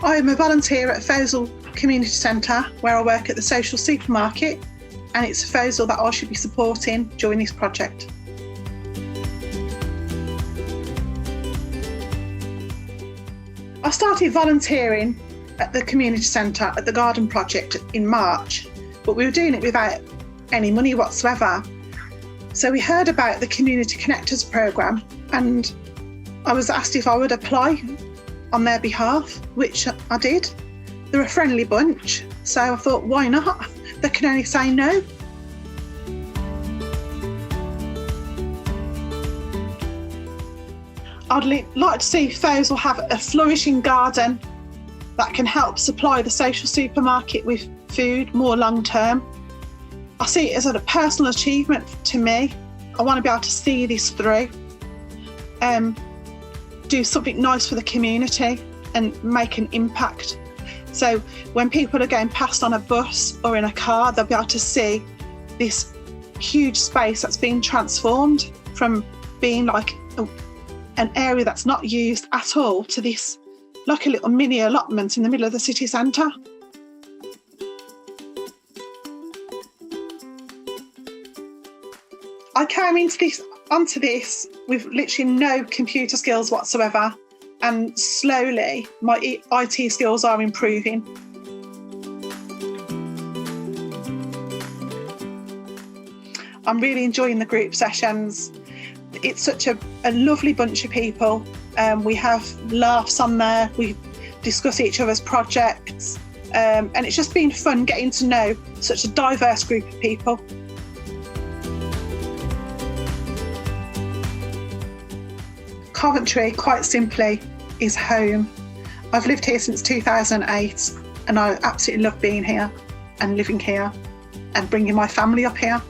I'm a volunteer at Foleshill Community Centre, where I work at the social supermarket, and it's Foleshill that I should be supporting during this project. I started volunteering at the community centre at the garden project in March, but we were doing it without any money whatsoever. So we heard about the Community Connectors programme, and I was asked if I would apply on their behalf, which I did. They're a friendly bunch, so I thought, why not? They can only say no. I'd like to see Foleshill have a flourishing garden that can help supply the social supermarket with food more long term. I see it as a personal achievement to me. I want to be able to see this through, do something nice for the community and make an impact. So when people are going past on a bus or in a car, they'll be able to see this huge space that's been transformed from being like an area that's not used at all to this like a little mini allotment in the middle of the city centre. I came onto this with literally no computer skills whatsoever, and slowly my IT skills are improving. I'm really enjoying the group sessions. It's such a lovely bunch of people. We have laughs on there, we discuss each other's projects, and it's just been fun getting to know such a diverse group of people. Coventry, quite simply, is home. I've lived here since 2008, and I absolutely love being here and living here and bringing my family up here.